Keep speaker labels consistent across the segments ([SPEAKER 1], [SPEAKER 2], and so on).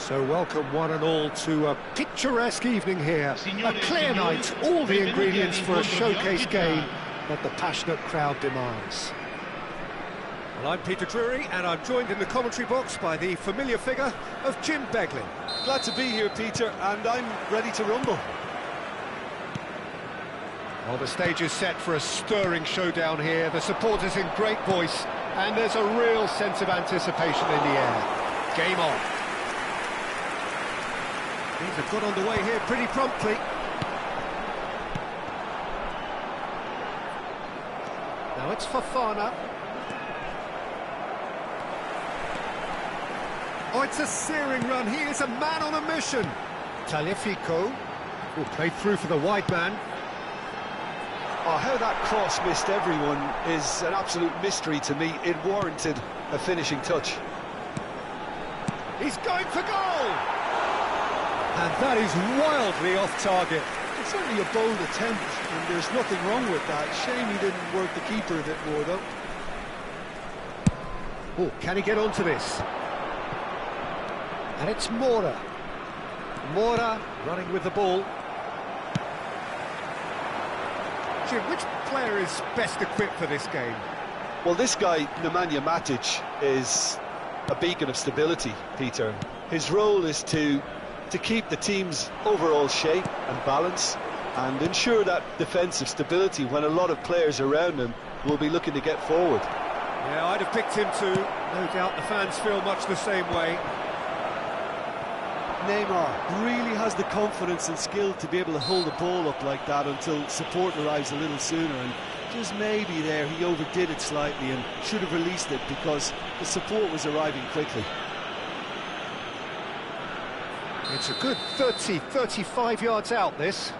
[SPEAKER 1] So welcome one and all to a picturesque evening here, a clear night, all the ingredients for a showcase game that the passionate crowd demands. Well, I'm Peter Drury, and I'm joined in the commentary box by the familiar figure of Jim Beglin.
[SPEAKER 2] Glad to be here, Peter, and I'm ready to rumble.
[SPEAKER 1] Well, the stage is set for a stirring showdown here, the supporters in great voice, and there's a real sense of anticipation in the air. Game on. Things have got underway here pretty promptly. Now it's Fofana. Oh, it's a searing run. He is a man on a mission. Tagliafico will play through for the wide man.
[SPEAKER 2] Oh, how that cross missed everyone is an absolute mystery to me. It warranted a finishing touch.
[SPEAKER 1] He's going for goal! And that is wildly off target.
[SPEAKER 2] It's only a bold attempt, and there's nothing wrong with that. Shame he didn't work the keeper a bit more, though.
[SPEAKER 1] Oh, can he get onto this? And it's Mora. Mora running with the ball. Jim, which player is best equipped for this game?
[SPEAKER 2] Well, this guy, Nemanja Matic, is a beacon of stability, Peter. His role is to keep the team's overall shape and balance and ensure that defensive stability when a lot of players around him will be looking to get forward.
[SPEAKER 1] Yeah, I'd have picked him too. No doubt the fans feel much the same way.
[SPEAKER 2] Neymar really has the confidence and skill to be able to hold the ball up like that until support arrives a little sooner, and just maybe there he overdid it slightly and should have released it because the support was arriving quickly.
[SPEAKER 1] It's a good 35 yards out, this.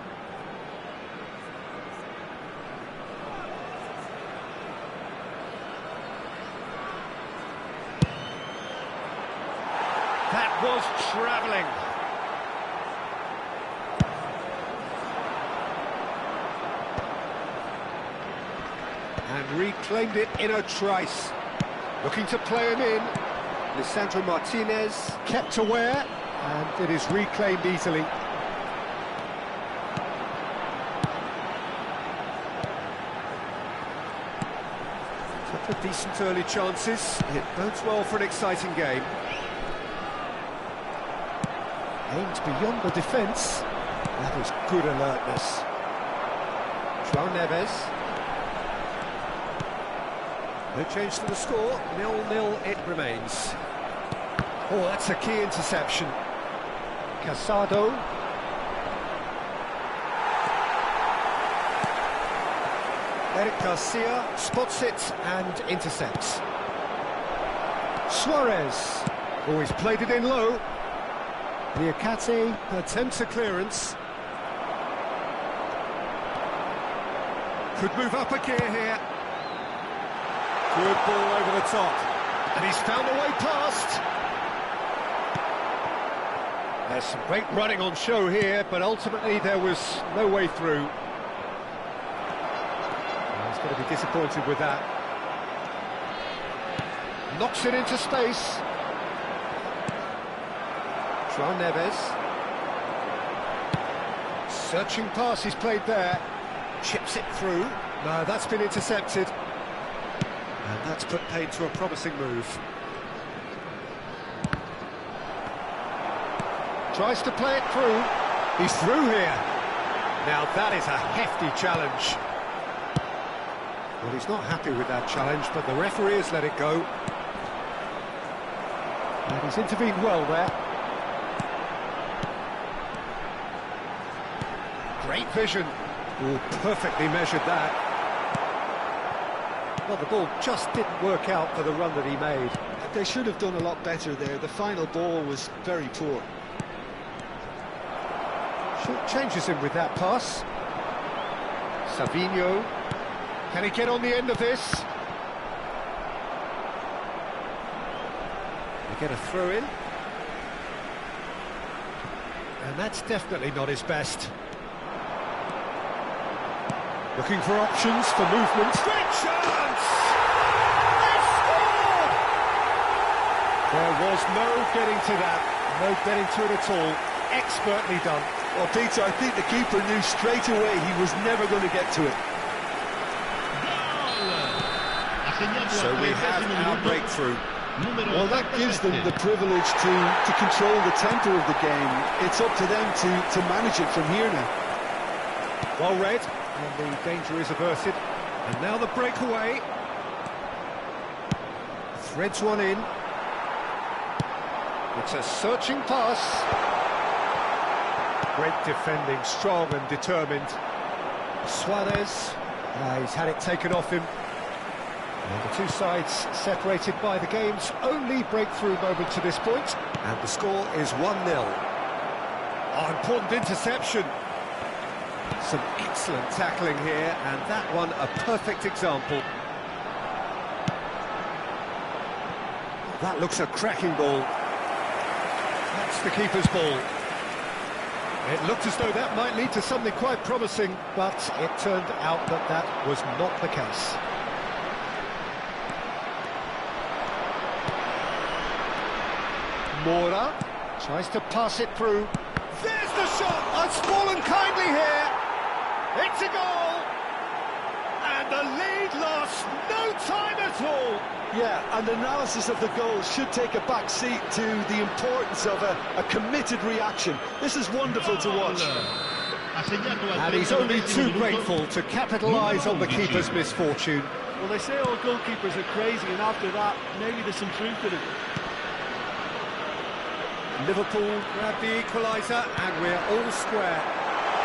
[SPEAKER 1] That was travelling. And reclaimed it in a trice. Looking to play him in. Lisandro Martinez kept aware. And it is reclaimed easily. Couple of decent early chances. It bodes well for an exciting game. Aimed beyond the defence. That is good alertness. João Neves. No change to the score. 0-0 it remains. Oh, that's a key interception. Casado. Eric Garcia spots it and intercepts. Suarez. Oh, he's played it in low. Liakate attempts a clearance. Could move up a gear here. Good ball over the top. And he's found a way past. There's some great running on show here, but ultimately there was no way through. He's going to be disappointed with that. Knocks it into space. João Neves. Searching pass he's played there. Chips it through. No, that's been intercepted. And that's put paid to a promising move. Tries to play it through. He's through here. Now that is a hefty challenge. Well, he's not happy with that challenge, but the referee has let it go. And he's intervened well there. Great vision. Oh, perfectly measured that. Well, the ball just didn't work out for the run that he made.
[SPEAKER 2] They should have done a lot better there. The final ball was very poor.
[SPEAKER 1] Short changes him with that pass. Savinho. Can he get on the end of this? They get a throw in. And that's definitely not his best. Looking for options for movement. Great chance! They scored! There was no getting to that. No getting to it at all. Expertly done.
[SPEAKER 2] Well, Peter, I think the keeper knew straight away he was never going to get to it.
[SPEAKER 1] So we have our breakthrough.
[SPEAKER 2] Well, that gives them the privilege to control the tempo of the game. It's up to them to manage it from here now.
[SPEAKER 1] Well read, and the danger is averted. And now the breakaway. Threads one in. It's a searching pass. Great defending, strong and determined. Suarez, he's had it taken off him. And the two sides separated by the game's only breakthrough moment to this point. And the score is 1-0. Oh, important interception. Some excellent tackling here, and that one a perfect example. That looks a cracking ball. That's the keeper's ball. It looked as though that might lead to something quite promising, but it turned out that that was not the case. Moura tries to pass it through. There's the shot! It's fallen kindly here. It's a goal! And the lead lost no time at all.
[SPEAKER 2] Yeah, and analysis of the goal should take a back seat to the importance of a committed reaction. This is wonderful to watch.
[SPEAKER 1] And he's only too grateful to capitalise on the keeper's misfortune.
[SPEAKER 2] Well, they say all goalkeepers are crazy, and after that, maybe there's some truth in it.
[SPEAKER 1] Liverpool grab the equaliser, and we're all square.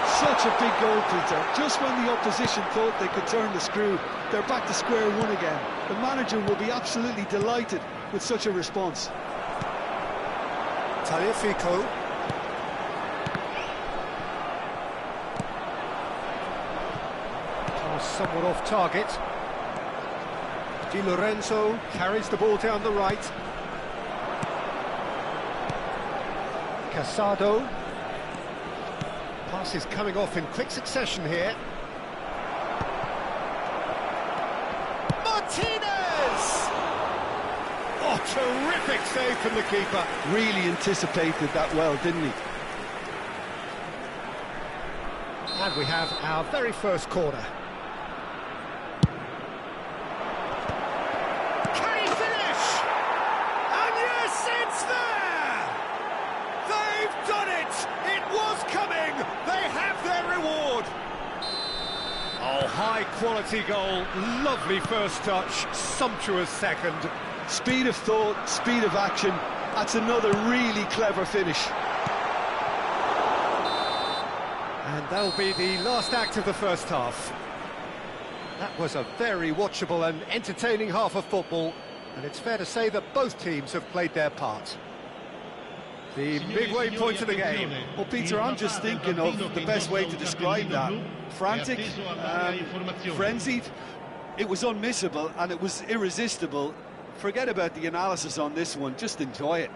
[SPEAKER 2] Such a big goal, Peter. Just when the opposition thought they could turn the screw, they're back to square one again. The manager will be absolutely delighted with such a response.
[SPEAKER 1] Tagliafico. Pass somewhat off target. Di Lorenzo carries the ball down the right. Casado. Pass is coming off in quick succession here. Martinez! Oh, terrific save from the keeper.
[SPEAKER 2] Really anticipated that well, didn't he?
[SPEAKER 1] And we have our very first corner. Can he finish? And yes, it's there! They've done it! It was coming! They have their reward! Oh, high-quality goal. Lovely first touch, sumptuous second.
[SPEAKER 2] Speed of thought, speed of action. That's another really clever finish.
[SPEAKER 1] And that'll be the last act of the first half. That was a very watchable and entertaining half of football, and it's fair to say that both teams have played their part. The midway point of the game.
[SPEAKER 2] Well, Peter, I'm just thinking of the best way to describe that. Frantic, frenzied. It was unmissable and it was irresistible. Forget about the analysis on this one, just enjoy it.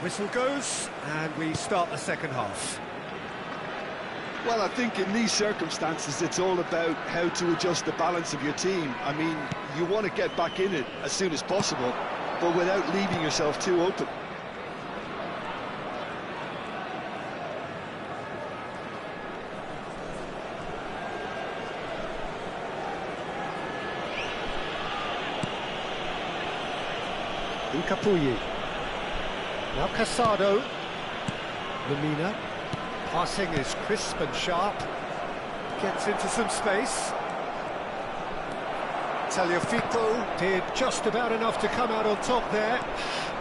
[SPEAKER 1] Whistle goes, and we start the second half.
[SPEAKER 2] Well, I think in these circumstances, it's all about how to adjust the balance of your team. I mean, you want to get back in it as soon as possible, but without leaving yourself too open.
[SPEAKER 1] Puyi. Now Casado. Lamina. Passing is crisp and sharp. Gets into some space. Tagliafico did just about enough to come out on top there.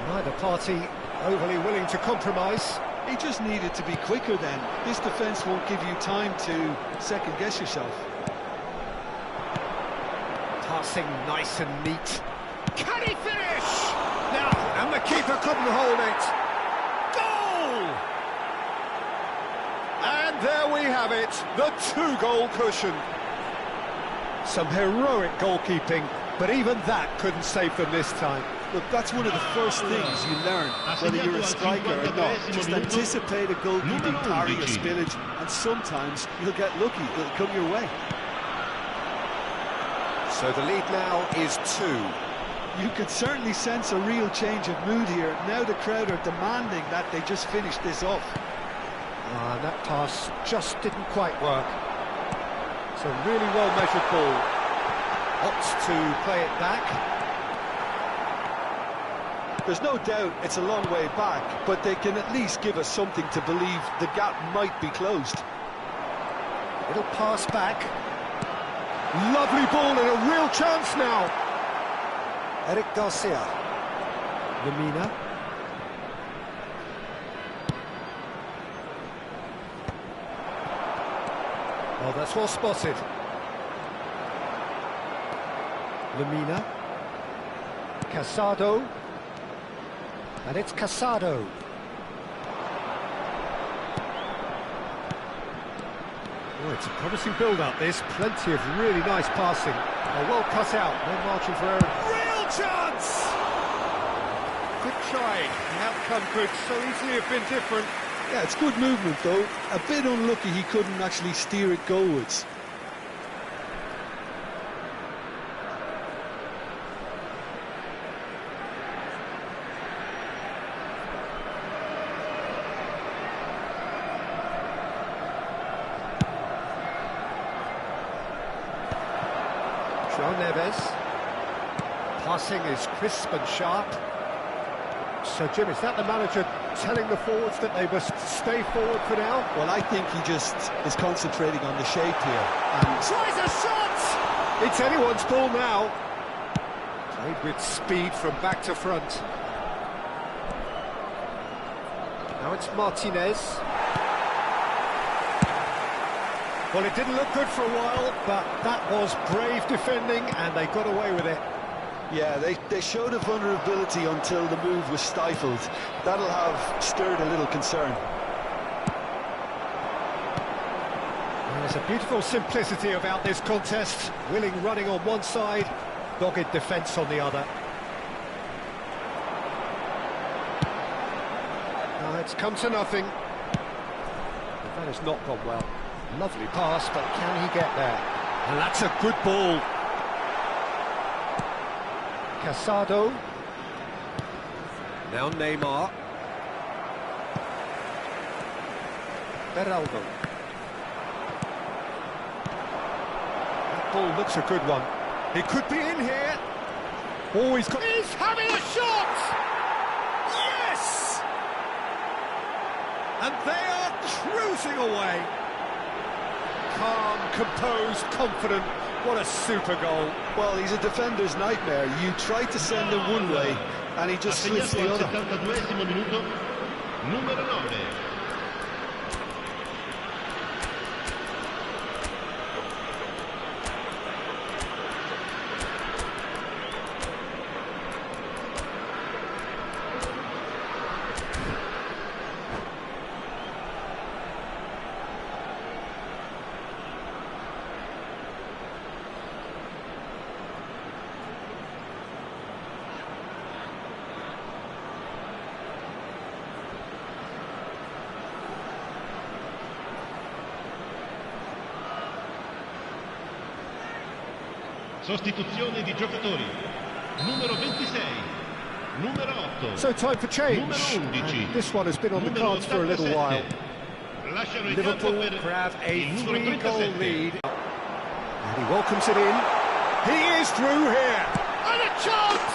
[SPEAKER 1] Neither party overly willing to compromise.
[SPEAKER 2] He just needed to be quicker then. This defence won't give you time to second-guess yourself.
[SPEAKER 1] Passing nice and neat. Can he finish? Now, and the keeper couldn't hold it. Goal! And there we have it, the two-goal cushion. Some heroic goalkeeping, but even that couldn't save them this time.
[SPEAKER 2] Look, that's one of the first things you learn, whether you're a striker or not. Just anticipate a goalkeeping parry or spillage, and sometimes you'll get lucky, it'll come your way.
[SPEAKER 1] So the lead now is 2.
[SPEAKER 2] You could certainly sense a real change of mood here. Now the crowd are demanding that they just finish this off.
[SPEAKER 1] And that pass just didn't quite work. It's a really well-measured ball. Opts to play it back.
[SPEAKER 2] There's no doubt it's a long way back, but they can at least give us something to believe the gap might be closed.
[SPEAKER 1] It'll pass back. Lovely ball and a real chance now. Eric Garcia. Lamina. Oh, that's well spotted. Lamina. Casado. And it's Casado. Oh, it's a promising build-up, this. Plenty of really nice passing. Oh, well cut out. No margin for error. Real chance! Good try. The outcome could so easily have been different.
[SPEAKER 2] Yeah, it's good movement, though. A bit unlucky he couldn't actually steer it goalwards.
[SPEAKER 1] João Neves. Passing is crisp and sharp. So, Jim, is that the manager telling the forwards that they must stay forward for now?
[SPEAKER 2] Well, I think he just is concentrating on the shape here. And
[SPEAKER 1] tries a shot! It's anyone's ball now. Played with speed from back to front. Now it's Martinez. Well, it didn't look good for a while, but that was brave defending, and they got away with it.
[SPEAKER 2] Yeah, they showed a vulnerability until the move was stifled. That'll have stirred a little concern.
[SPEAKER 1] And there's a beautiful simplicity about this contest. Willing running on one side, dogged defence on the other. Now it's come to nothing. That has not gone well. Lovely pass, but can he get there? And that's a good ball. Casado. Now Neymar. Beraldo. That ball looks a good one. It could be in here. Oh, he's having a shot! Yes! And they are cruising away. Calm, composed, confident. What a super goal.
[SPEAKER 2] Well, he's a defender's nightmare. You try to send him one way, and he just slips the other.
[SPEAKER 3] Minuto, numero 9. Sostituzione di giocatori. Numero 26. Numero 8.
[SPEAKER 1] So time for change.
[SPEAKER 3] Numero 11.
[SPEAKER 1] And this one has been on the cards for a little while.
[SPEAKER 3] Lasciano il campo
[SPEAKER 1] Liverpool
[SPEAKER 3] per
[SPEAKER 1] grab a
[SPEAKER 3] il numero
[SPEAKER 1] 3-goal
[SPEAKER 3] 37.
[SPEAKER 1] lead. And he welcomes it in. He is through here. And a chance!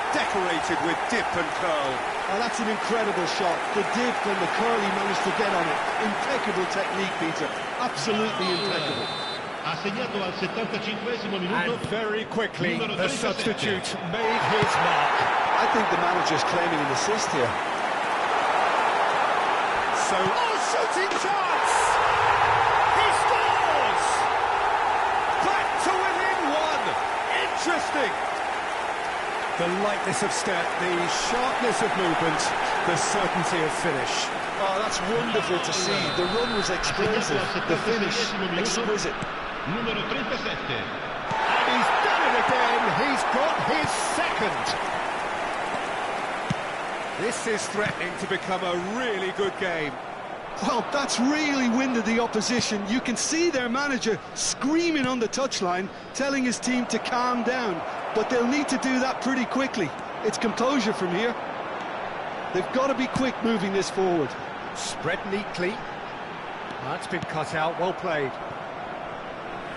[SPEAKER 1] Decorated with dip and curl.
[SPEAKER 2] Oh, that's an incredible shot. The dip and the curl he managed to get on it. Impeccable technique, Peter. Absolutely impeccable.
[SPEAKER 3] Ha segnato al 75esimo minuto.
[SPEAKER 1] And very quickly,
[SPEAKER 3] Numero
[SPEAKER 1] the
[SPEAKER 3] 37.
[SPEAKER 1] substitute made his mark.
[SPEAKER 2] I think the manager's claiming an assist here.
[SPEAKER 1] So, shooting chance! He scores! Back to within one! Interesting! The lightness of step, the sharpness of movement, the certainty of finish.
[SPEAKER 2] Oh, that's wonderful to see. The run was explosive, the finish exquisite.
[SPEAKER 3] Numero 37.
[SPEAKER 1] And he's done it again! He's got his second! This is threatening to become a really good game.
[SPEAKER 2] Well, that's really winded the opposition. You can see their manager screaming on the touchline, telling his team to calm down. But they'll need to do that pretty quickly. It's composure from here. They've got to be quick moving this forward.
[SPEAKER 1] Spread neatly. That's been cut out, well played.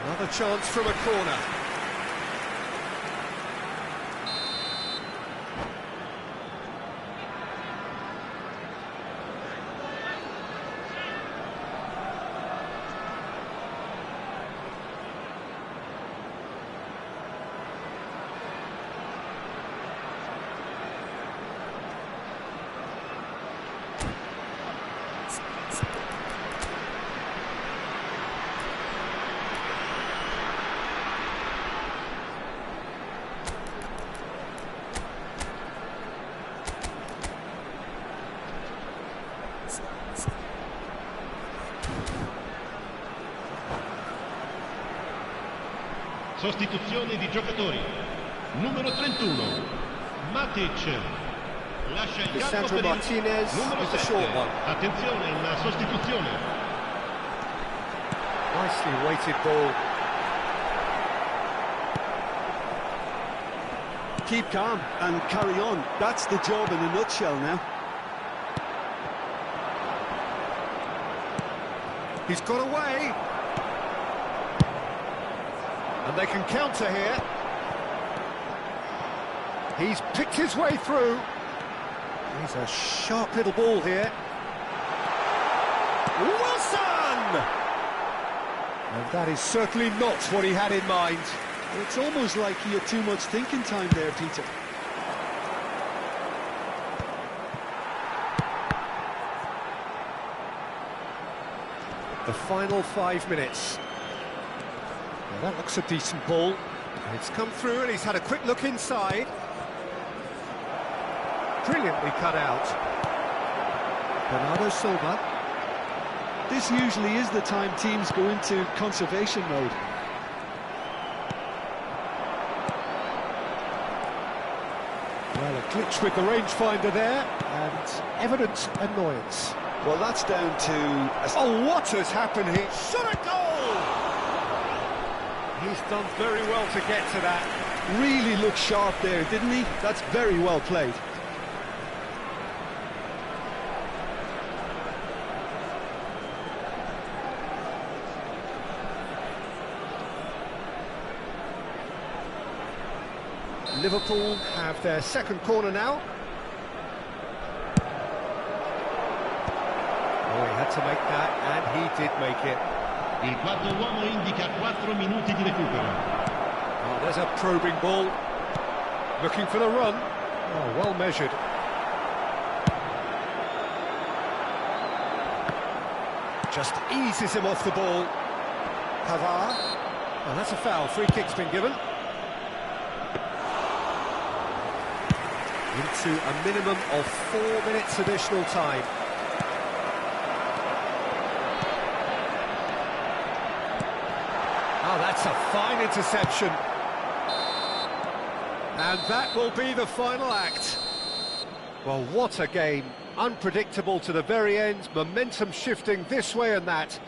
[SPEAKER 1] Another chance from a corner.
[SPEAKER 3] Sostituzione di giocatori. Numero 31. Matic. Lascia il campo
[SPEAKER 1] Lisandro
[SPEAKER 3] per il
[SPEAKER 1] Martinez
[SPEAKER 3] numero
[SPEAKER 1] with the
[SPEAKER 3] 7.
[SPEAKER 1] short one.
[SPEAKER 3] Attenzione, una sostituzione.
[SPEAKER 1] Nicely weighted ball.
[SPEAKER 2] Keep calm and carry on. That's the job in a nutshell now.
[SPEAKER 1] He's got away. And they can counter here. He's picked his way through. He's a sharp little ball here. Wilson! And that is certainly not what he had in mind.
[SPEAKER 2] It's almost like he had too much thinking time there, Peter.
[SPEAKER 1] The final 5 minutes. Now that looks a decent ball. And it's come through and he's had a quick look inside. Brilliantly cut out. Bernardo Silva.
[SPEAKER 2] This usually is the time teams go into conservation mode.
[SPEAKER 1] Well, a glitch with the rangefinder there, and evident annoyance.
[SPEAKER 2] Well, that's down to...
[SPEAKER 1] Oh, what has happened here? Shot a goal! He's done very well to get to that.
[SPEAKER 2] Really looked sharp there, didn't he? That's very well played.
[SPEAKER 1] Liverpool have their second corner now. Oh, he had to make that, and he did make it.
[SPEAKER 3] Il quarto uomo indica 4 minuti di recupero.
[SPEAKER 1] Oh, there's a probing ball. Looking for the run. Oh, well measured. Just eases him off the ball. Pavard. Oh, that's a foul. Free kick's been given. Into a minimum of 4 minutes additional time. Oh, that's a fine interception. And that will be the final act. Well, what a game. Unpredictable to the very end, momentum shifting this way and that.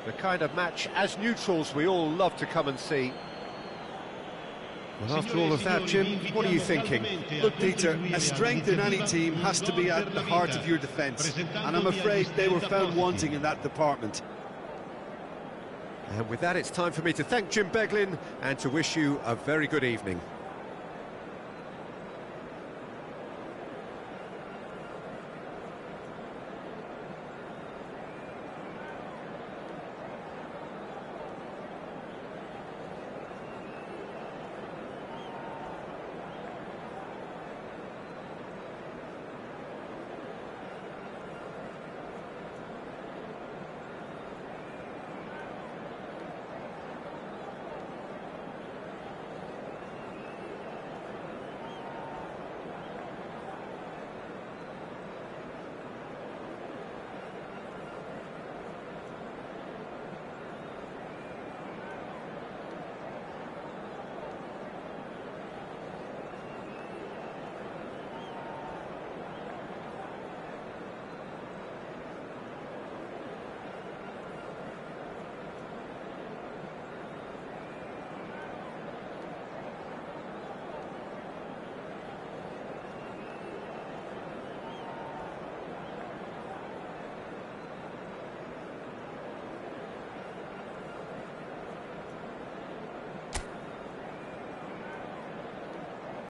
[SPEAKER 1] The kind of match, as neutrals, we all love to come and see. Well, after all of that, Jim, what are you thinking?
[SPEAKER 4] Look, Peter, a strength in any team has to be at the heart of your defence, and I'm afraid they were found wanting in that department.
[SPEAKER 1] And with that, it's time for me to thank Jim Beglin and to wish you a very good evening.